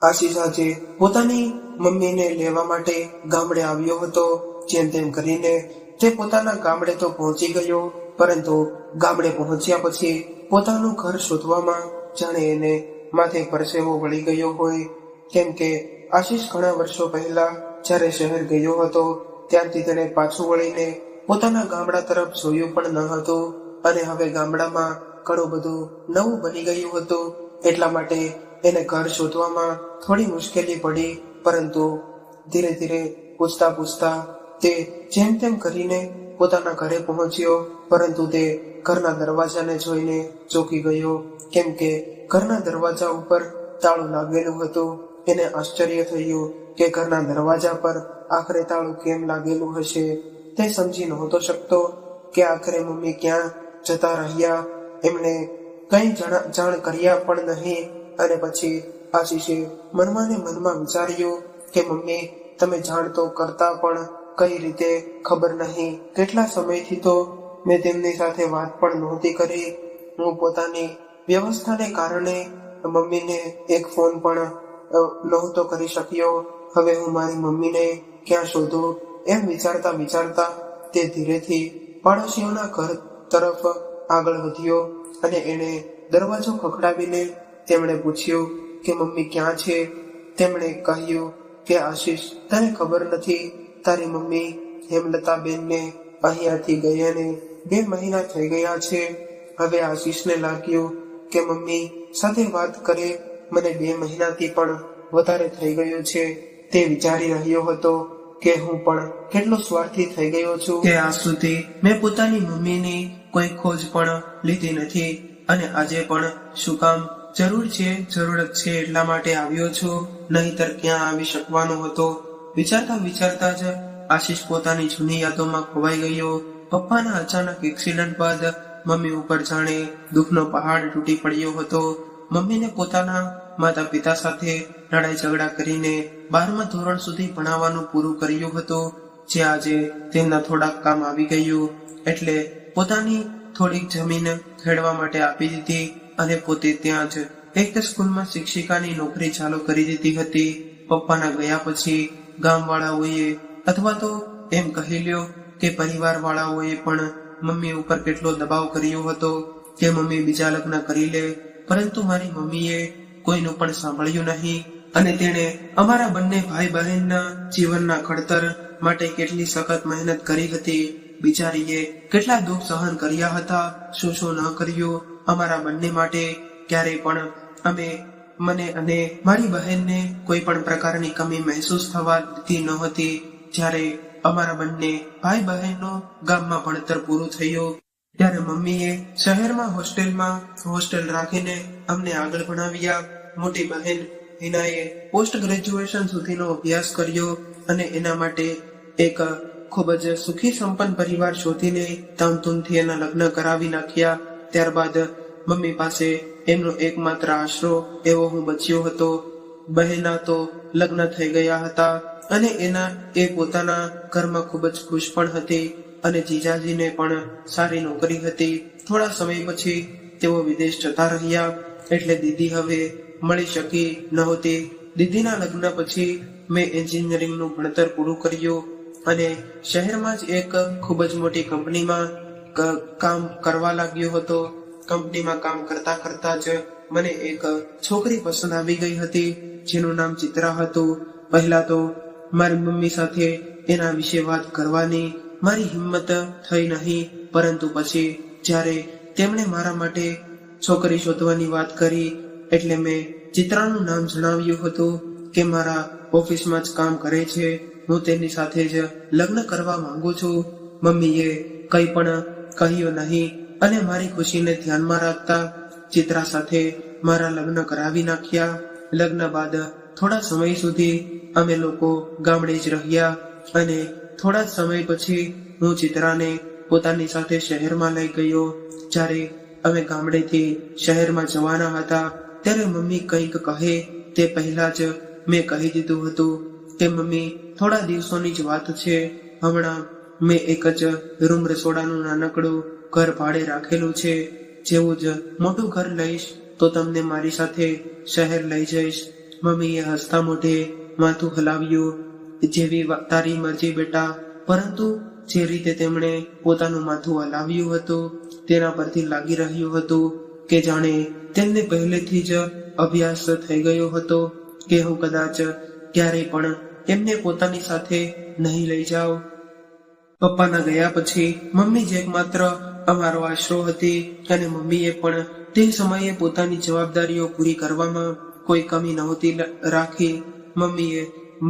આશીષ આજે પોતાની મમ્મીને લેવા માટે ગામડે આવ્યો હતો। જેમ તેમ કરીને તે પોતાના ગામડે તો પહોંચી ગયો, પરંતુ ગામડે પહોંચ્યા પછી પોતાનું ઘર શોધવામાં જાણે એને માથે પરસેવો વળી ગયો હોય। કેમ કે આશીષ ઘણા વર્ષો પહેલા જ્યારે શહેર ગયો હતો ત્યારથી તેણે પાછું વળીને પોતાના ગામડા તરફ જોયું પણ ન હતું, અને હવે ગામડામાં ઘણું બધું નવું બની ગયું હતું। એટલા માટે એને ઘર શોધવામાં થોડી મુશ્કેલી પડી, પરંતુ ધીરે ધીરે પૂછતા પૂછતા તે જેમ તેમ કરીને પોતાના ઘરે પહોંચ્યો। પરંતુ તે ઘરના દરવાજાને જોઈને ચોંકી ગયો, કેમ કે ઘરના દરવાજા ઉપર તાળું લાગેલું હતું। એને આશ્ચર્ય થયું કે ઘરના દરવાજા પર આખરે તાળું કેમ લાગેલું હશે। તે સમજી નહોતો શકતો કે આખરે મમ્મી ક્યાં જતા રહ્યા। એમણે કંઈ જાણ કર્યા પણ નહીં, અને પછી આશીષે મનમાં ને મનમાં વિચાર્યું કે મમ્મી તમે જાણ તો કરતા પણ કઈ રીતે ખબર નહીં। કેટલા સમયથી તો મેં તેમની સાથે વાત પણ નહોતી કરી। હું પોતાની વ્યવસ્થાને કારણે મમ્મીને એક ફોન પણ નહોતો કરી શક્યો। હવે હું મારી મમ્મીને ક્યાં શોધું, એમ વિચારતા વિચારતા તે ધીરેથી પાડોશીઓના ઘર તરફ આગળ વધ્યો, અને એણે દરવાજો ખખડાવીને તેમણે પૂછ્યું કે મમ્મી ક્યાં છે। તેમણે કહ્યું કે આશીષ, તને ખબર નથી, તારી મમ્મી હેમલતાબેનને અહીંયાથી ગયાને 2 મહિના થઈ ગયા છે। હવે આશીષને લાગ્યું કે મમ્મી સાથે વાત કરે મને 2 મહિનાથી પણ વધારે થઈ ગયું છે। તે વિચારી રહ્યો હતો કે હું પણ કેટલો સ્વાર્થી થઈ ગયો છું કે આજ સુધી મેં પોતાની મમ્મીની કોઈ ખોજ પણ લીધી નથી, અને આજે પણ શું કામ જરૂરત છે એટલા માટે આવ્યો છું, નહીતર ક્યાં આવી શકવાનો હતો। વિચારતા વિચારતા જ આશીષ પોતાની જૂની યાદોમાં ખોવાઈ ગયો। પપ્પાના અચાનક એક્સિડન્ટ બાદ મમ્મી ઉપર જાણે દુઃખનો પહાડ તૂટી પડ્યો હતો। મમ્મીને પોતાના માતા પિતા સાથે લડાઈ ઝઘડા કરીને 12મા ધોરણ સુધી ભણાવવાનું પૂરું કર્યું હતું, જે આજે તેમના થોડાક કામ આવી ગયું, એટલે પોતાની થોડીક જમીન ખેડવા માટે આપી દીધી, અને પોતે ત્યાં જ એક સ્કૂલમાં શિક્ષિકાની નોકરી ચાલુ કરી દીધી હતી। પપ્પાના ગયા પછી ગામવાળાઓએ અથવા તો એમ કહી લ્યો કે પરિવાર વાળાઓએ પણ મમ્મી ઉપર કેટલો દબાવ કર્યો હતો કે મમ્મી બીજા લગ્ન કરી લે, પરંતુ મારી મમ્મીએ કોઈનું પણ સાંભળ્યું નહીં, અને તેણે અમારા બંને ભાઈ બહેનના જીવનના ઘડતર માટે કેટલી સખત મહેનત કરી હતી। બિચારીએ કેટલા દુઃખ સહન કર્યા હતા, શું ન કર્યું અમારા બંને માટે। ક્યારેય પણ મને અને મારી બહેનને કોઈ પણ પ્રકારની કમી મહેસૂસ થવા દીધી ન હતી। જ્યારે અમારા બંને ભાઈ બહેનનું ગામમાં ભણતર પૂરું થયું ત્યારે મમ્મીએ શહેરમાં હોસ્ટેલ રાખીને અમને આગળ ભણાવ્યા। મોટી બહેન હિનાએ પોસ્ટ ગ્રેજ્યુએશન સુધીનો અભ્યાસ કર્યો, અને એના માટે એક ખૂબ જ સુખી સંપન્ન પરિવાર શોધીને ધામધૂમથી એના લગ્ન કરાવી નાખ્યા। ત્યારબાદ મમ્મી પાસે એમનો એકમાત્ર આશરો એવો હું બચ્યો હતો। બહેના તો લગ્ન થઈ ગયા હતા, અને એ પોતાના ઘરમાં ખૂબ જ ખુશ પણ હતી, અને જીજાજીને પણ સારી નોકરી હતી। થોડા સમય પછી તેઓ વિદેશ જતા રહ્યા, એટલે દીદી હવે મળી શકી નહોતી। દીદીના લગ્ન પછી મેં એન્જિનિયરિંગનું ભણતર પૂરું કર્યું, અને શહેરમાં જ એક ખૂબ જ મોટી કંપનીમાં કામ કરવા લાગ્યો હતો। કંપનીમાં કામ કરતા કરતા જ મને એક છોકરી પસંદ આવી ગઈ હતી, જેનું નામ ચિત્રા હતું। પહેલા તો મારી મમ્મી સાથે એના વિશે વાત કરવાની મારી હિંમત થઈ નહીં, પરંતુ પછી જ્યારે તેમણે મારા માટે છોકરી શોધવાની વાત કરી, એટલે મેં ચિત્રાનું નામ જણાવ્યું હતું કે મારા ઓફિસમાં જ કામ કરે છે, હું તેની સાથે જ લગ્ન કરવા માંગુ છું। મમ્મીએ કંઈ પણ કહ્યું નહીં, અને મારી ખુશીને ધ્યાનમાં રાખતા ચિત્રા સાથે મારા લગ્ન કરાવી નાખ્યા। લગ્ન બાદ થોડા સમય સુધી અમે લોકો ગામડે જ રહ્યા, અને થોડા સમય પછી હું ચિત્રાને પોતાની સાથે શહેરમાં લઈ ગયો। જ્યારે અમે ગામડેથી શહેરમાં જવાના હતા ત્યારે મમ્મી કંઈક કહે તે પહેલા જ મેં કહી દીધું હતું કે મમ્મી થોડા દિવસોની જ વાત છે, હમણાં મેં એક જ રૂમ રસોડાનું નાનકડું ઘર ભાડે રાખેલું છે। જેવું જ મોટું ઘર લઈશ તો તમને મારી સાથે શહેર લઈ જઈશ, મમ્મીએ હસતા મોઢે માથું હલાવ્યું. જેવી તારી મરજી બેટા. પરંતુ જે રીતે તેમણે પોતાનું માથું હલાવ્યું હતું તેના પરથી લાગી રહ્યું હતું કે જાણે તેમને પહેલેથી જ અભ્યાસ થઈ ગયો હતો કે હું કદાચ ક્યારેય પણ એમને પોતાની સાથે નહીં લઈ જાઉં. પપ્પાના ગયા પછી મમ્મી જ એકમાત્ર અમારો આશરો હતી અને મમ્મીએ પણ તે સમયે પોતાની જવાબદારીઓ પૂરી કરવામાં કોઈ કમી નહોતી રાખી. મમ્મીએ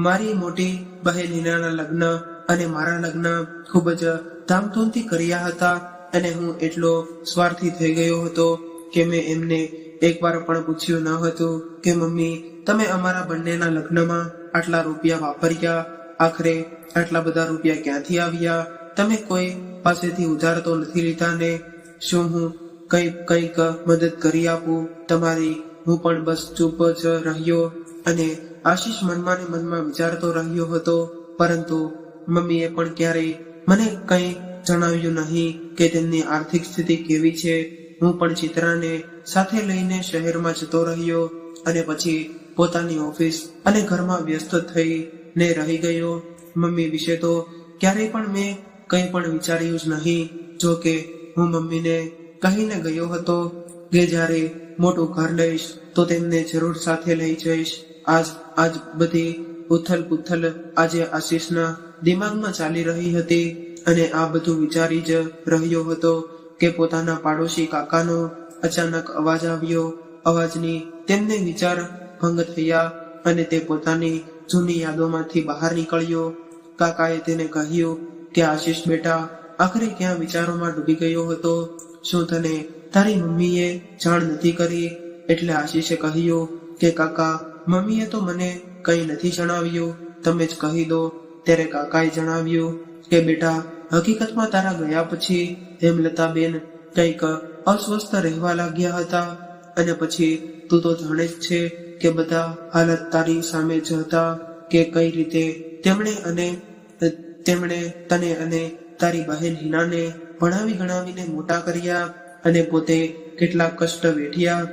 મારી મોટી બહેન હિનાના લગ્ન અને મારા લગ્ન ખૂબ જ ધામધૂમથી કર્યા હતા અને હું એટલો સ્વાર્થી થઈ ગયો હતો કે મેં એમને એકવાર પણ પૂછ્યું ન હતું કે મમ્મી તમે અમારા બંનેના લગ્નમાં આટલા રૂપિયા વાપર્યા, આખરે આટલા બધા રૂપિયા ક્યાંથી આવ્યા? તમે કોઈ પાસેથી ઉધાર તો નથી લીધા ને? શું હું કંઈક મદદ કરી આપું તમારી? હું પણ બસ ચૂપ જ રહ્યો અને આશીષ મનમાં ને મનમાં વિચારતો રહ્યો હતો. પરંતુ મમ્મીએ પણ ક્યારેય મને કંઈ જણાવ્યું નહીં કે તેમની આર્થિક સ્થિતિ કેવી છે. હું પણ ચિત્રાને સાથે લઈને શહેરમાં જતો રહ્યો અને પછી પોતાની ઓફિસ અને ઘરમાં વ્યસ્ત થઈને રહી ગયો. મમ્મી વિશે તો ક્યારેય પણ મેં કંઈ પણ વિચાર્યું જ નહીં. જો કે હું મમ્મીને કહીને ગયો હતો કે જ્યારે મોટું ઘર લઈશ તો તેમને જરૂર સાથે લઈ જઈશ. આજ બધી ઉથલ પુથલ આજે આશીષના દિમાગમાં ચાલી રહી હતી અને આ બધું વિચારી જ રહ્યો હતો કે પોતાના પાડોશી કાકાનો અચાનક અવાજ આવ્યો. અવાજની તેમને વિચાર ભંગ થયા અને તે પોતાની જૂની યાદોમાંથી બહાર નીકળ્યો. કાકાએ તેને કહ્યું કે આશીષ બેટા, આખરે ક્યાં વિચારોમાં ડૂબી ગયો હતો? શું તને તારી મમ્મીએ જાણ નથી કરી? એટલે આશીષે કહ્યું કે કાકા, મમ્મીએ તો મને કંઈ નથી જણાવ્યું, તમે જ કહી દો. ત્યારે કાકાએ જણાવ્યું કે બેટા, હકીકતમાં તારા ગયા પછી હેમલતાબેન કંઈક અસ્વસ્થ રહેવા લાગ્યા હતા અને પછી તું તો જાણે જ છે કે બધા હાલત તારી સામે જ હતા કે કઈ રીતે તેમણે તને અને તારી બહેન હિનાને ભણાવી ગણાવીને મોટા કર્યા અને પોતે કેટલા કષ્ટ વેઠ્યા.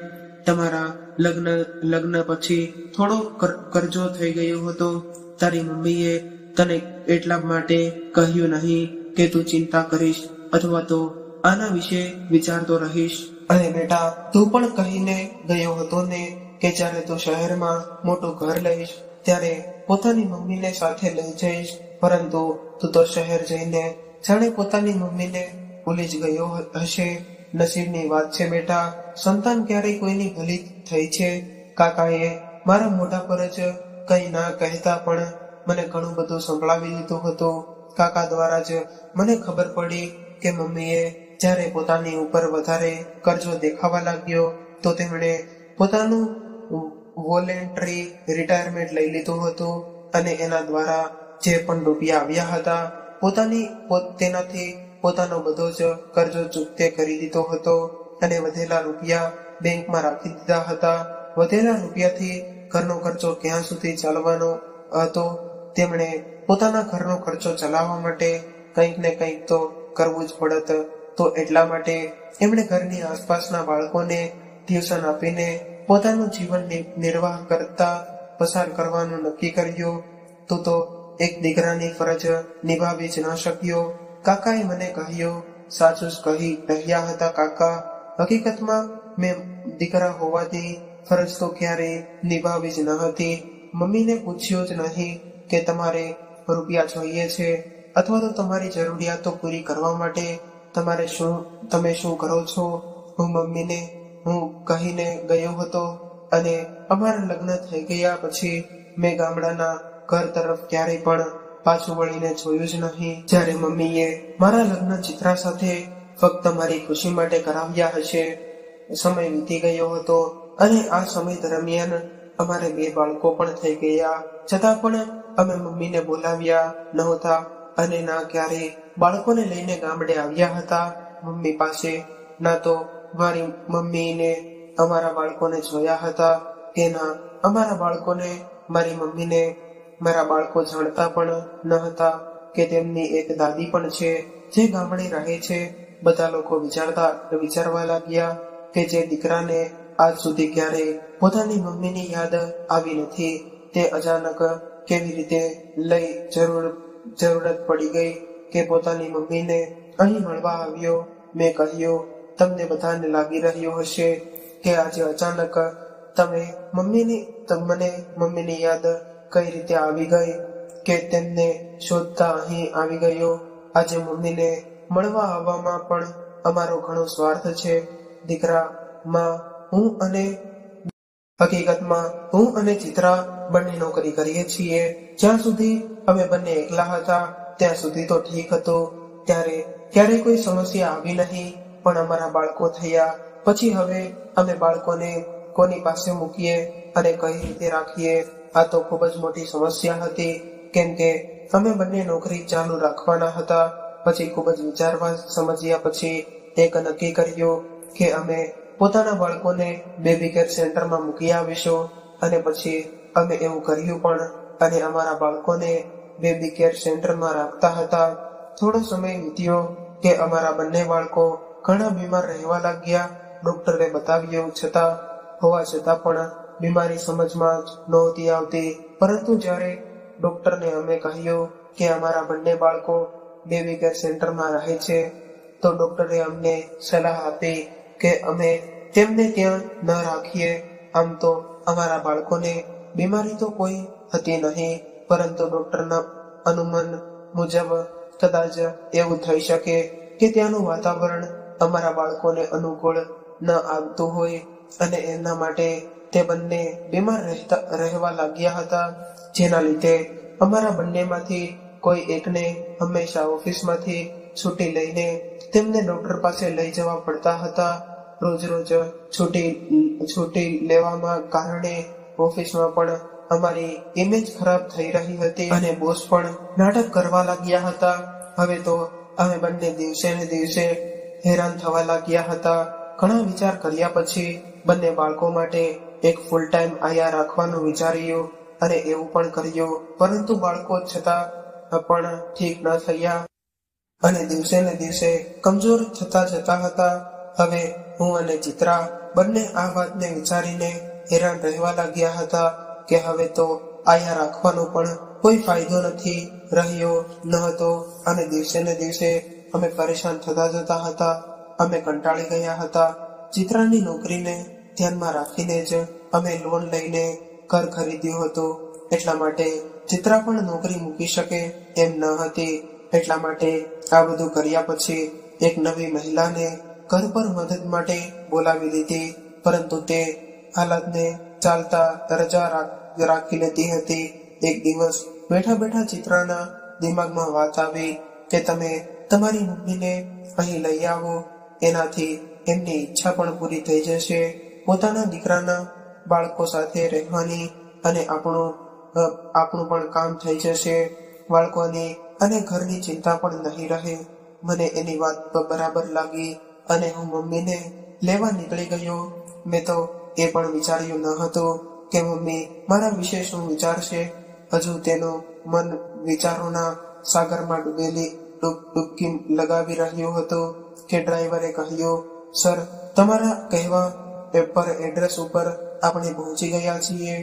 તમારા લગ્ન પછી થોડો કરજો થઈ ગયો હતો. તારી મમ્મીએ તને એટલા માટે કહ્યું નહીં કે તું ચિંતા કરીશ અથવા તો આના વિશે વિચારતો રહીશ. અને બેટા, તું પણ કહીને ગયો હતો ને કે જ્યારે તું શહેરમાં મોટું ઘર લઈશ ત્યારે પોતાની મમ્મીને સાથે લઈ જઈશ. પરંતુ તું તો શહેર જઈને જાણે પોતાની મમ્મીને ભૂલી જ ગયો હશે. નસીબની વાત છે બેટા, સંતાન ક્યારેય કોઈની ભૂલી થઈ છે. કાકાએ મારા મોઢા પર જ કંઈ ના કહેતા પણ મને ઘણું બધું સંભળાવી લીધું હતું. કાકા દ્વારા જ મને ખબર પડી કે મમ્મીએ જ્યારે પોતાની ઉપર વધારે કરજો દેખાવા લાગ્યો તો તેમણે પોતાનું વોલેન્ટરી રિટાયરમેન્ટ લઈ લીધું હતું અને એના દ્વારા જે પણ રૂપિયા આવ્યા હતા તેનાથી પોતાનો બધો જ કરજો ચૂકતે કરી દીધો હતો અને વધેલા રૂપિયા બેંકમાં રાખી દીધા હતા. વધેલા રૂપિયાથી ઘરનો ખર્ચો ક્યાં સુધી ચાલવાનો હતો? તેમણે પોતાના ઘરનો ખર્ચો ચલાવવા માટે કંઈક ને કંઈક તો કરવું જ પડત. તો એટલા માટે એમણે ઘરની આસપાસના બાળકોને ટ્યુશન આપીને પોતાનું જીવન નિર્વાહ કરતા પસાર કરવાનું નક્કી કર્યું. તું તો એક દીકરાની ફરજ નિભાવી જ ન શક્યો. કાકાએ મને કહ્યું, સાચું જ કહી રહ્યા હતા કાકા. હકીકતમાં મેં દીકરા હોવાથી ફરજ તો ક્યારેય નિભાવી જ ન હતી. મમ્મીને પૂછ્યું જ નહીં કે તમારે રૂપિયા જોઈએ છે અથવા તો તમારી જરૂરિયાતો પૂરી કરવા માટે તમે શું કરો છો? હું કહીને ગયો હતો અને અમારા લગ્ન થઈ ગયા પછી મેં ગામડાના ઘર તરફ ક્યારેય પણ પાછું વળીને જોયું જ નહીં. જ્યારે મમ્મીએ મારા લગ્ન ચિત્રા સાથે ફક્ત મારી ખુશી માટે કરાવ્યા હશે. સમય વીતી ગયો હતો અને આ સમય દરમિયાન અમારે 2 બાળકો પણ થઈ ગયા. છતાં પણ અમે મમ્મીને બોલાવ્યા નહોતા અને ના ક્યારેય બાળકોને લઈને ગામડે આવ્યા હતા મમ્મી પાસે. ના તો મારી મમ્મીને અમારા બાળકોને જોયા હતા કે ના અમારા બાળકોને મારી મમ્મીને. મારા બાળકો જાણતા પણ ન હતા કે તેમની એક દાદી પણ છે જે ગામડે રહે છે. બધા લોકો વિચારવા લાગ્યા કે જે દીકરાને આજ સુધી ક્યારેય પોતાની મમ્મીની યાદ આવી નથી. તે અચાનક કેવી રીતે જરૂરત પડી ગઈ કે પોતાની મમ્મીને અહીં મળવા આવ્યો. મેં કહ્યું, તમને બધાને લાગી રહ્યું હશે કે આજે અચાનક મને મમ્મીની યાદ કઈ રીતે આવી ગઈ કે તેમને શોધતા અહીં આવી ગયો. આજે મમ્મીને મળવા આવવામાં પણ અમારો ઘણો સ્વાર્થ છે. દીકરામાં હકીકતમાં હું અને ચિત્રા બંને નોકરી કરીએ છીએ. જ્યાં સુધી અમે બંને એકલા હતા ત્યાં સુધી તો ઠીક હતું. ત્યારે કોઈ સમસ્યા આવી નહીં. પણ અમારા બાળકો થયા પછી હવે અમે બાળકોને કોની પાસે મૂકીએ અને કઈ રીતે રાખીએ, આ તો ખૂબ જ મોટી સમસ્યા હતી. કેમ કે અમે બંને નોકરી ચાલુ રાખવાના હતા. પછી ખૂબ જ વિચારવા સમજ્યા પછી એક નક્કી કર્યું કે અમે પોતાના બાળકોને બેબી કેર સેન્ટરમાં મૂકી આવીશું. અને પછી અમે એવું કર્યું પણ, અને અમારા બાળકોને બેબી કેર સેન્ટરમાં રાખતા હતા. થોડો સમય વીત્યો કે અમારા બંને બાળકો ઘણા બીમાર રહેવા લાગ્યા. ડોક્ટરે બતાવ્યું હોવા છતાં પણ બીમારી સમજમાં જ નહોતી આવતી. પરંતુ જ્યારે ડોક્ટરને અમે કહ્યું કે અમારા બંને બાળકો બેબી કેર સેન્ટરમાં રહે છે, તો ડોક્ટરે અમને સલાહ આપી કે અમે તેમને ત્યાં ન રાખીએ. આમ તો અમારા બાળકોને બીમારી તો કોઈ હતી નહીં, પરંતુ ડોક્ટરના અનુમાન મુજબ કદાચ એવું થઈ શકે કે ત્યાંનું વાતાવરણ અમારા બાળકોને અનુકૂળ ન આવતું હોય અને એના માટે તે બંને બીમાર રહેવા લાગ્યા હતા. જેના લીધે અમારા બંનેમાંથી કોઈ એકને હંમેશા ઓફિસમાંથી છૂટી લઈને તેમને ડોક્ટર પાસે લઈ જવા પડતા હતા. રોજ છૂટી લેવામાં કારણે ઓફિસમાં પણ અમારી ઇમેજ ખરાબ થઈ રહી હતી અને બોસ પણ નાટક કરવા લાગ્યા હતા. હવે તો અમે બંને દિવસે ને દિવસે હેરાન થવા લાગ્યા હતા. ઘણા વિચાર કર્યા પછી બંને બાળકો માટે એક ફૂલ ટાઈમ આયા રાખવાનું વિચાર્યું અને એવું પણ કર્યું. પરંતુ બાળકો છતાં પણ ઠીક ન થયા અને દિવસે ને દિવસે કમજોર થતા જતા હતા. હવે હું અને ચિત્રા બંને આ વાતને વિચારીને હેરાન રહેવા લાગ્યા હતા કે હવે તો આયા રાખવાનો પણ કોઈ ફાયદો નથી રહ્યો ન હતો. અને દિવસે ને દિવસે અમે પરેશાન થતા જતા હતા. અમે કંટાળી ગયા હતા. ચિત્રાની નોકરીને ધ્યાનમાં રાખીને જ અમે લોન લઈને ઘર ખરીદ્યું હતું. એટલા માટે ચિત્રા પણ નોકરી મૂકી શકે એમ ન હતી. એટલા માટે આ બધું કર્યા પછી એક નવી મહિલાને ઘર પર મદદ માટે બોલાવી લીધી. પરંતુ તે હાલતને ચાલતા રજા રાખી લેતી હતી. એક દિવસ બેઠા બેઠા ચિત્રાના દિમાગમાં વાત આવી કે તમે તમારી મમ્મીને અહીં લઈ આવો, એનાથી એમની ઈચ્છા પણ પૂરી થઈ જશે. પોતાના દીકરાના બાળકો સાથે રહેવાની અને આપણું પણ કામ થઈ જશે. બાળકોની અને ઘરની ચિંતા પણ નહીં રહે. મને એની વાત બરાબર લાગી અને હું મમ્મીને લેવા નીકળી ગયો. મેં તો એ પણ વિચાર્યું ન હતું કે મમ્મી મારા વિશે શું વિચારશે. હજુ તેનું મન વિચારોના સાગરમાં ડૂબકી લગાવી રહ્યું હતું કે ડ્રાઈવરે કહ્યું, સર, તમારા કહેવા પેપર એડ્રેસ ઉપર આપણે પહોંચી ગયા છીએ.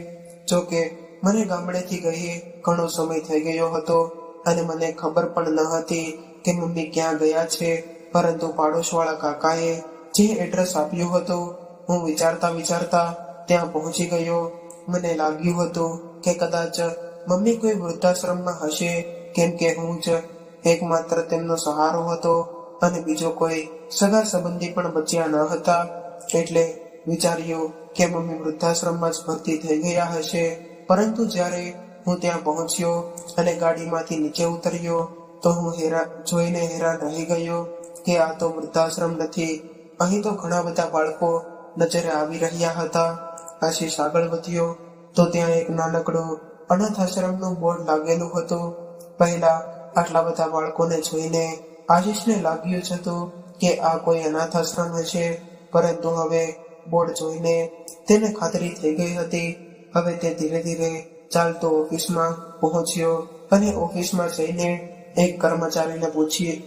જો કે મને ગામડેથી ગયે ઘણો સમય થઈ ગયો હતો અને મને ખબર પણ ન હતી કે મમ્મી ક્યાં ગયા છે. પરંતુ પાડોશવાળા કાકાએ જે એડ્રેસ આપ્યું હતું, હું વિચારતા ત્યાં પહોંચી ગયો. મને લાગ્યું હતું કે કદાચ મમ્મી કોઈ વૃદ્ધાશ્રમમાં હશે, કેમ કે હું જ એકમાત્ર તેમનો સહારો હતો અને બીજો કોઈ સગા સંબંધી પણ બચ્યા ન હતા. એટલે વિચાર્યું કે મમ્મી વૃદ્ધાશ્રમમાં જ ભરતી થઈ ગયા હશે. પરંતુ જ્યારે હું ત્યાં પહોંચ્યો અને ગાડીમાંથી નીચે ઉતર્યો તો હું જોઈને હેરાન રહી ગયો કે આ તો વૃદ્ધાશ્રમ નથી. અહીં તો ઘણા બધા બાળકો નજરે આવી રહ્યા હતા. આશીષ આગળ વધ્યો તો ત્યાં એક નાનકડું અનાથ આશ્રમનું બોર્ડ લાગેલું હતું. પહેલા આટલા બધા બાળકોને જોઈને આશીષને લાગ્યું જ હતું કે આ કોઈ અનાથ આશ્રમ હશે. પરંતુ હવે બોર્ડ જોઈને તેને ખાતરી થઈ ગઈ હતી. હવે તે ધીરે ધીરે ચાલતો ઓફિસમાં પહોંચ્યો અને ઓફિસમાં જઈને એક કર્મચારીને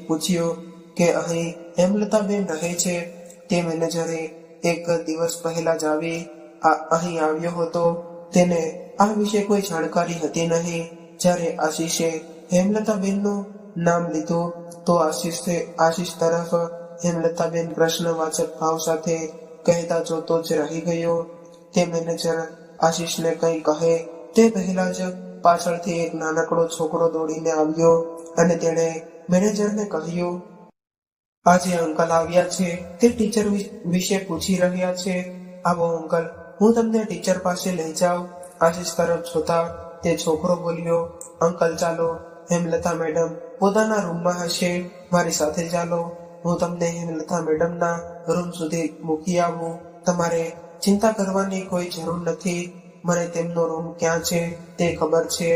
પૂછ્યું કે અહીં હેમલતાબેન રહે છે. તે મેનેજરે એક દિવસ પહેલા જ અહીં આવ્યો હતો. તેને આ વિશે કોઈ જાણકારી હતી નહીં. જ્યારે આશીષે હેમલતાબેનનું નામ લીધું તો આશીષ તરફ હેમલતાબેન પ્રશ્નવાચક ભાવ સાથે કહેતા જોતો જ રહી ગયો. તે મેનેજર આશીષને કંઈ કહે તે પહેલા જ પાછળથી એક નાનકડો છોકરો દોડીને આવ્યો અને તેણે મેનેજરને કહ્યું, આજે અંકલ આવ્યા છે, તે ટીચર વિશે પૂછી રહ્યા છે. આવો અંકલ, હું તમને ટીચર પાસે લઈ જાઉં. આશીષ તરફ જોતા તે છોકરો બોલ્યો, અંકલ ચાલો, હેમલતા મેડમ પોતાના રૂમમાં હશે, મારી સાથે ચાલો. હું તમને હેમલતા મેડમના રૂમ સુધી મૂકી આવું. તમારે ચિંતા કરવાની કોઈ જરૂર નથી. મને તેમનો રૂમ ક્યાં છે તે ખબર છે.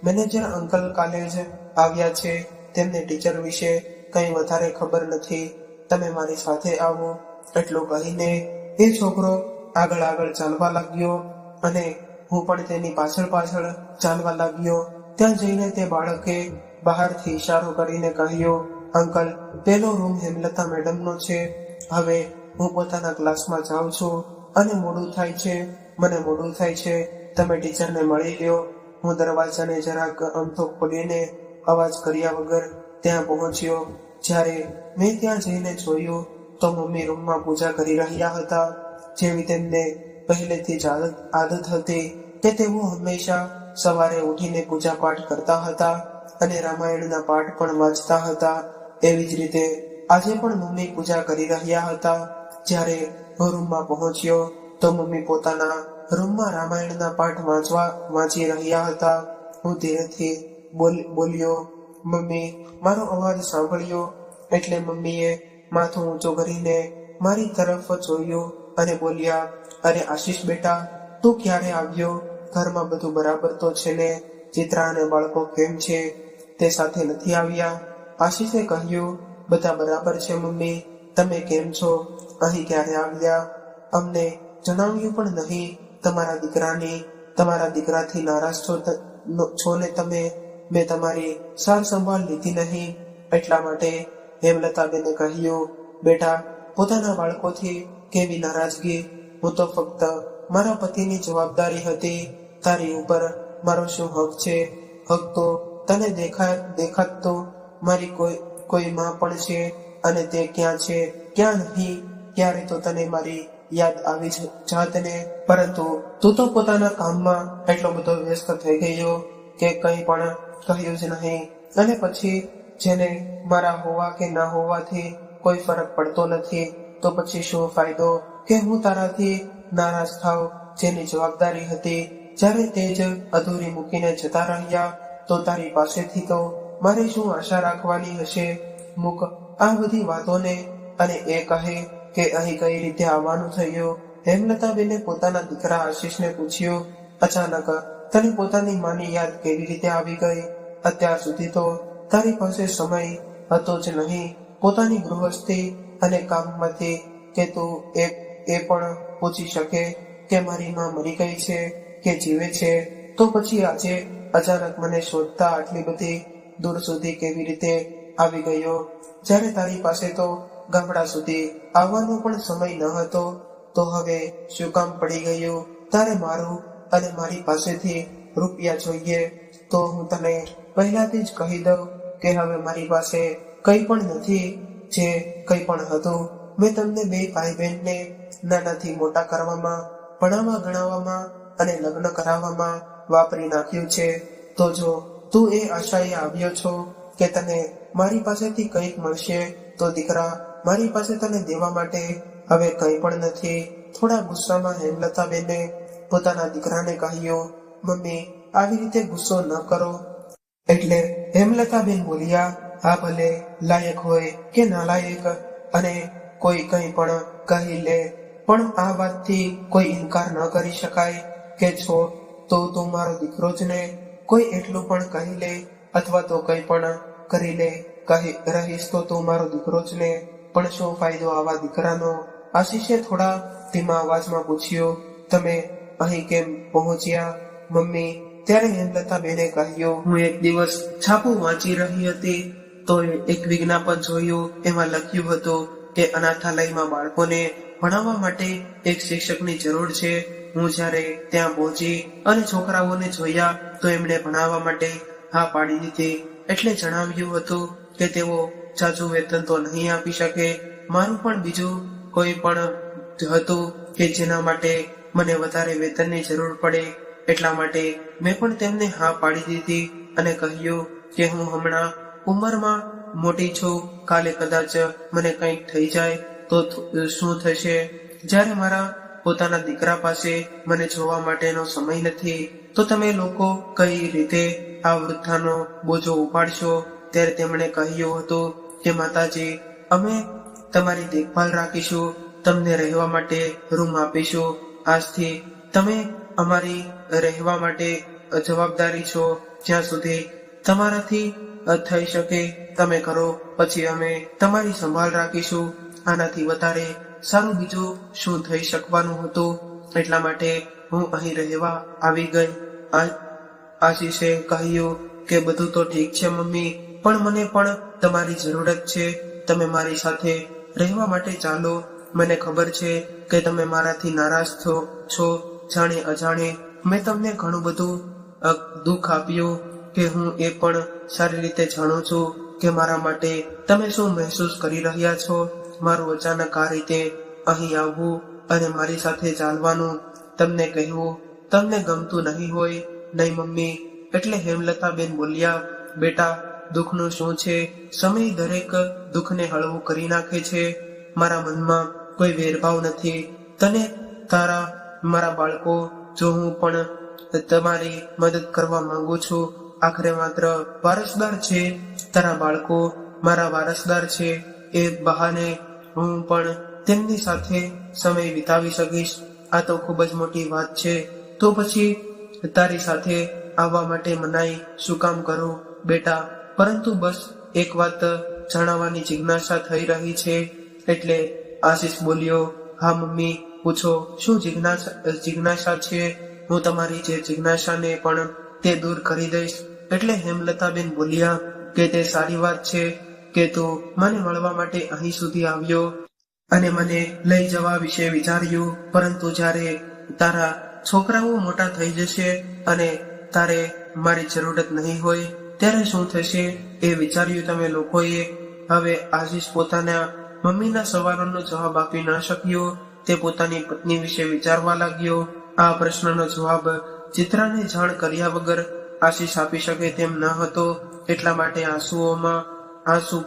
મેનેજર અંકલ કાલે જ આવ્યા છે, તેમને ટીચર વિશે કંઈ વધારે ખબર નથી. તમે મારી સાથે આવો. એટલું કહીને એ છોકરો આગળ ચાલવા લાગ્યો અને હું પણ તેની પાછળ ચાલવા લાગ્યો. ત્યાં જઈને તે બાળકે બહારથી ઇશારો કરીને કહ્યું, અંકલ, પેલો રૂમ હેમલતા મેડમનો છે. હવે હું પોતાના ક્લાસમાં જાઉં છું અને મને મોડું થાય છે. તમે ટીચરને મળી લ્યો. હું દરવાજાને જરાક અમથો ખોલીને અવાજ કર્યા વગર ત્યાં પહોંચ્યો. જ્યારે મેં ત્યાં જઈને જોયું તો મમ્મી રૂમમાં પૂજા કરી રહ્યા હતા. જેવી તેમને પહેલેથી જ આદત હતી કે તેઓ હંમેશા સવારે ઉઠીને પૂજા પાઠ કરતા હતા અને રામાયણના પાઠ પણ વાંચતા હતા. એવી જ રીતે આજે પણ મમ્મી પૂજા કરી રહ્યા હતા. જ્યારે હું રૂમમાં પહોંચ્યો તો મમ્મી પોતાના રૂમમાં રામાયણના પાઠ વાંચી રહ્યા હતા. હું ધીરેથી બોલ્યો, મમ્મી. મારો અવાજ સાંભળ્યો એટલે મમ્મીએ માથું ઊંચું કરીને મારી તરફ જોયું અને બોલ્યા, અરે આશીષ બેટા, તું ક્યારે આવ્યો? ઘરમાં બધું બરાબર તો છે ને? ચિત્રા અને બાળકો કેમ છે? તે સાથે નથી આવ્યા? આશીષે કહ્યું, બધા બરાબર છે મમ્મી. તમે કેમ છો? અહીં ક્યારે આવ્યા? અમને જણાવ્યું પણ નહીં. તમારા દીકરાથી નારાજ છો ને તમે? મેં તમારી સાર સંભાળ લીધી નહીં, એટલા માટે. હેમલતાબેને કહ્યું, બેટા, પોતાના બાળકોથી કેવી નારાજગી? હું તો ફક્ત મારા પતિની જવાબદારી હતી. તારી ઉપર મારો શું હક છે? હક તો તને દેખાતો મારી કોઈ માં પણ છે અને તે ક્યાં છે ક્યાં નહીં. ક્યારે તો તને મારી યાદ આવી જાત ને, પરંતુ તું તો પોતાના કામમાં એટલો બધો વ્યસ્ત થઈ ગયો કે કંઈ પણ કહ્યું જ નહીં. અને પછી જેને મારા હોવા કે ના હોવાથી કોઈ ફરક પડતો નથી, તો પછી શું ફાયદો કે હું તારાથી નારાજ થાવ? જેની જવાબદારી હતી જ્યારે તે જ અધૂરી મૂકીને જતા રહ્યા, તો તારી પાસેથી તો મારે શું આશા રાખવાની હશે? મૂક આ બધી વાતોને અને એ કહે કે અહીં કઈ રીતે આવવાનું થયું. હેમલતાબેને પોતાના દીકરા આશીષને પૂછ્યું, અચાનક તને પોતાની માની યાદ કેવી રીતે આવી ગઈ? અત્યાર સુધી તો તારી પાસે સમય હતો જ નહીં પોતાની ગૃહસ્થી અને કામમાંથી કે તું એ પણ પૂછી શકે કે મારી માં મરી ગઈ છે કે જીવે છે. તો પછી આજે અચાનક મને શોધતા આટલી બધી દૂર સુધી કેવી રીતે આવી ગયો? જ્યારે તારી પાસે તો ગામડા સુધી આવવાનો પણ સમય ન હતો, તો હવે શું કામ પડી ગયું તારે મારું અને મારી પાસેથી રૂપિયા જોઈએ? તો હું તને પહેલાથી જ કહી દઉં કે હવે મારી પાસે કંઈ પણ નથી. જે કંઈ પણ હતું મેં તમને બે ભાઈ બહેનને નાનાથી મોટા કરવામાં, ભણાવવા ગણાવવામાં અને લગ્ન કરાવવામાં વાપરી નાખ્યું છે. તો જો તું એ આશાએ આવ્યો છો કે તને મારી પાસેથી કંઈક મળશે, તો દીકરા, મારી પાસે તને દેવા માટે હવે કંઈ પણ નથી. થોડા ગુસ્સામાં હેમલતાબેને પોતાના દીકરાને કહ્યું, મમ્મી, આવી રીતે ગુસ્સો ન કરો. એટલે હેમલતાબેન બોલ્યા, હા, ભલે લાયક હોય કે નાલાયક અને કોઈ કંઈ પણ કહી લે, પણ આ વાતથી કોઈ ઇનકાર ન કરી શકાય કે છો તો તું મારો દીકરો જ ને. કોઈ એટલું પણ કહી લે અથવા તો કંઈ પણ કરી લે, રહીશ તો તું મારો દીકરો જ ને. પણ શું ફાયદો આવા દીકરાનો? આશીષે થોડા ધીમા અવાજમાં પૂછ્યું, તમે અહીં કેમ પહોંચ્યા મમ્મી? ત્યારે હેમલતાબેને કહ્યું, હું એક દિવસ છાપું વાંચી રહી હતી તો એક વિજ્ઞાપન જોયું. એમાં લખ્યું હતું કે અનાથાલયમાં બાળકોને ભણાવવા માટે એક શિક્ષકની જરૂર છે. હું જ્યારે ત્યાં પહોંચી અને છોકરાઓને જોયા તો એમણે ભણાવવા માટે હા પાડી દીધી. એટલે જણાવ્યું હતું કે તેઓ જાજુ વેતન તો નહીં આપી શકે. મારું પણ બીજું કોઈ પણ હતું કે જેના માટે મને વધારે વેતનની જરૂર પડે. એટલા માટે મેં પણ તેમને હા પાડી દીધી અને કહ્યું કે હું હમણાં ઉંમરમાં મોટી છું. કાલે કદાચ મને કંઈક થઈ જાય તો શું થશે? જ્યારે મારા પોતાના દીકરા પાસે મને જોવા માટેનો સમય નથી તો તમે લોકો કઈ રીતે આ વૃદ્ધાનો બોજો ઉપાડશો? ત્યારે તેમણે કહ્યું હતું કે માતાજી, અમે તમારી દેખભાળ રાખીશું, તમને રહેવા માટે રૂમ આપીશું. આજથી તમે અમારી રહેવા માટે જવાબદારી છો. જ્યાં સુધી તમારાથી થઈ શકે તમે કરો, પછી અમે તમારી સંભાળ રાખીશું. આનાથી વધારે સારું બીજું શું થઈ શકવાનું હતું? એટલા માટે હું અહીં રહેવા આવી ગઈ. આશીષે કહ્યું કે બધું તો ઠીક છે મમ્મી, પણ મને પણ તમારી જરૂરત છે. તમે મારી સાથે રહેવા માટે ચાલો. મને ખબર છે કે તમે મારાથી નારાજ છો. જાણે અજાણે મેં તમને ઘણું બધું દુઃખ આપ્યું કે હું એ પણ સારી રીતે જાણું છું કે મારા માટે તમે શું મહેસૂસ કરી રહ્યા છો. મારું અચાનક આ રીતે અહીં આવવું અને મારી સાથે ચાલવાનું તમને કહેવું તમને ગમતું નહીં હોય, નહીં મમ્મી? એટલે હેમલતાબેન બોલ્યા, બેટા, દુઃખનું શું છે? સમય દરેક દુઃખને હળવું કરી નાખે છે. મારા મનમાં કોઈ વેરભાવ નથી. તને તારા મારા બાળકો, જો હું પણ તમારી મદદ કરવા માંગુ છું. આખરે માત્ર વારસદાર છે. તારા બાળકો મારા વારસદાર છે. એ બહાને હું પણ તેમની સાથે સમય વિતાવી શકીશ. આ તો ખૂબ જ મોટી વાત છે. તો પછી તારી સાથે આવવા માટે મનાઈ શું કામ કરું બેટા? પરંતુ બસ એક વાત જાણવાની જિજ્ઞાસા થઈ રહી છે. એટલે આશીષ બોલ્યો, હા મમ્મી, પૂછો, શું જિજ્ઞાસા છે? હું તમારી જે જિજ્ઞાસાને પણ તે દૂર કરી દઈશ. એટલે હેમલતાબેન બોલ્યા કે તે સારી વાત છે કે તું મને મળવા માટે અહીં સુધી આવ્યો અને મને લઈ જવા વિશે વિચાર્યું. પરંતુ જ્યારે તારા છોકરાઓ મોટા થઈ જશે અને તારે મારી જરૂરત નહીં હોય ત્યારે શું થશે એ વિચાર્યું તમે લોકોએ. હવે આશીષ પોતાના મમ્મીના સવાલોનો જવાબ આપી ન શક્યો. તે પોતાની પત્ની વિશે વિચારવા લાગ્યો. આ પ્રશ્નનો જવાબ ચિત્રાને જાણ કર્યા વગર આશીષ આપી શકે તેમ ન હતો. એટલા માટે આંસુ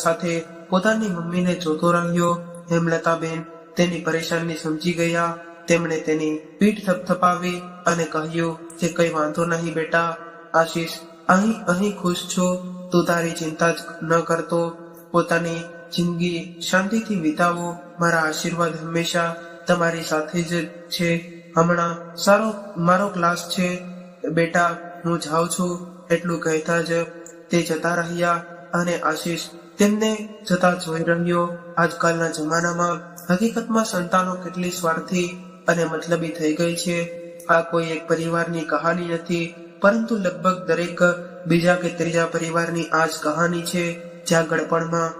સાથે પોતાની મમ્મીને જોતો રહ્યો. હેમલતાબેન તેની પરેશાની સમજી ગયા. તેમણે તેની પીઠ થપથપાવી અને કહ્યું કે કઈ વાંધો નહીં બેટા, આશીષ અહીં ખુશ છો. તું તારી ચિંતા જ ન કરતો. પોતાની જિંદગી શાંતિથી વિતાવો. મારા આશીર્વાદ હંમેશા તમારી સાથે જ છે. હમણાં મારો ક્લાસ છે બેટા, હું જાઉં છું. એટલું કહેતા જ તે જતા રહ્યા અને આશીષ તેમને જતા જોઈ રહ્યો. આજકાલના જમાનામાં હકીકતમાં સંતાનો કેટલી સ્વાર્થી અને મતલબી થઈ ગઈ છે. આ કોઈ એક પરિવારની કહાની નથી, પરંતુ લગભગ દરેક બીજા કે ત્રીજા પરિવારની આ જ કહાની છે, જ્યાં ગળપણમાં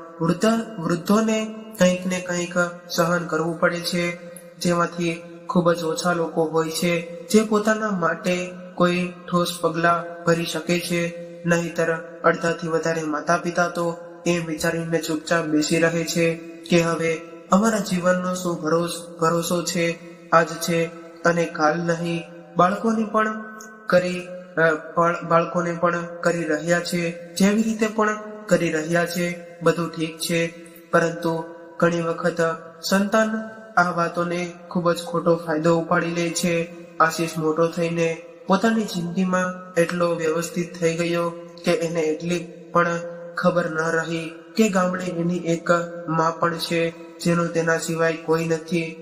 વૃદ્ધોને કંઈક ને કંઈક સહન કરવું પડે છે. જેમાંથી ખૂબ જ ઓછા લોકો હોય છે જે પોતાના માટે કોઈ ઠોસ પગલાં ભરી શકે છે. નહીંતર અડધાથી વધારે માતા પિતા તો એમ વિચારીને ચૂપચાપ બેસી રહે છે કે હવે અમારા જીવનનો શું ભરોસો છે, આજ છે અને કાલ નહીં. બાળકોને પણ કરી રહ્યા છે, જેવી રીતે પણ કરી રહ્યા છે. બધું ઠીક છે, પરંતુ ઘણી વખત સંતાન આ વાતોને ખૂબ જ ખોટો ફાયદો ઉપાડી લે છે. આશીષ મોટો થઈને પોતાની જિંદગીમાં એટલો વ્યવસ્થિત થઈ ગયો કે એને એટલી પણ ખબર ન રહી કે ગામડે એની એક માં પણ છે, જેનો તેના સિવાય કોઈ નથી,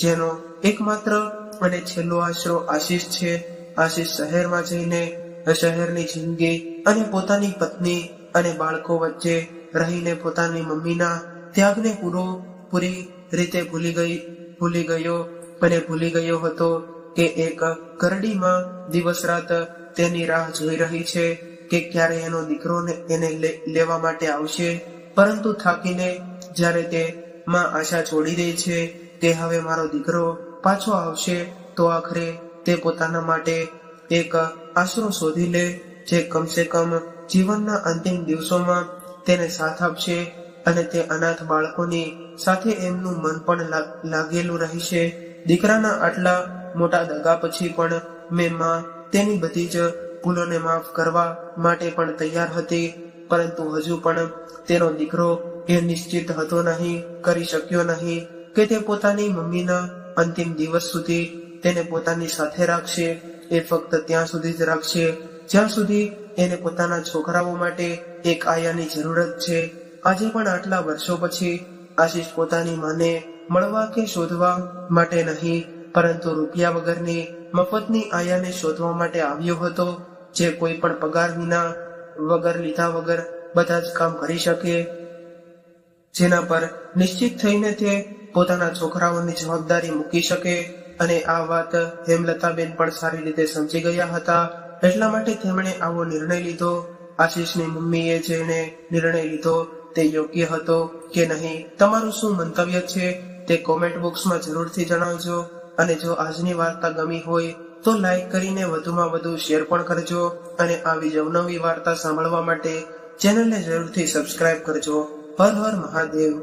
જેનો એકમાત્ર અને છેલ્લો આશરો આશીષ છે. આશીષ શહેરમાં જઈને શહેરની જિંદગી અને પોતાની પત્ની અને બાળકો વચ્ચે રહીને પોતાની મમ્મીના ત્યાગને પૂરી રીતે ભૂલી ગયો હતો કે એક ઘરડીમાં દિવસ રાત તેની રાહ જોઈ રહી છે કે ક્યારે એનો દીકરો એને લેવા માટે આવશે. પરંતુ થાકીને જ્યારે તે માં આશા છોડી દે છે કે હવે મારો દીકરો પાછો આવશે તો આખરે તે પોતાના માટે એક આશરો શોધી લે જે કમસે કમ જીવનના અંતિમ દિવસોમાં તેને સાથ આપશે અને તે અનાથ બાળકોની સાથે એમનું મન પણ લાગેલું રહેશે. દીકરાના આટલા મોટા દગા પછી પણ મેં માં તેની બધી જ ભૂલોને માફ કરવા માટે પણ તૈયાર હતી, પરંતુ હજુ પણ તેનો દીકરો એ નિશ્ચિત હતો નહીં, કરી શક્યો નહીં કે તે પોતાની મમ્મીના અંતિમ દિવસ સુધી તેને પોતાની સાથે રાખશે. એ ફક્ત ત્યાં સુધી જ રાખશે જ્યાં સુધી એને પોતાના છોકરાઓ માટે એક આયાની જરૂરત છે. આજે પણ આટલા વર્ષો પછી આશીષ પોતાની માને મળવા કે શોધવા માટે નહીં, પરંતુ રૂપિયા વગરની મફતની આયાને શોધવા માટે આવ્યો હતો, જે કોઈ પણ પગાર વિના વગર લીધા વગર બધા જ કામ કરી શકે, જેના પર નિશ્ચિત થઈને તે પોતાના છોકરાઓની જવાબદારી મૂકી શકે. અને આ વાત હેમલતાબેન પણ સારી રીતે સમજી ગયા હતા. એટલા માટે તેમણે આવો નિર્ણય લીધો. આશીષની મમ્મીએ જેને નિર્ણય લીધો તે યોગ્ય હતો કે નહીં, તમારું શું મંતવ્ય છે તે કોમેન્ટ બોક્સમાં જરૂરથી જણાવજો. અને જો આજની વાર્તા ગમી હોય તો લાઈક કરીને વધુમાં વધુ શેર પણ કરજો. અને આવી જ અવનવી વાર્તા સાંભળવા માટે ચેનલને જરૂરથી સબસ્ક્રાઇબ કરજો. હર હર મહાદેવ.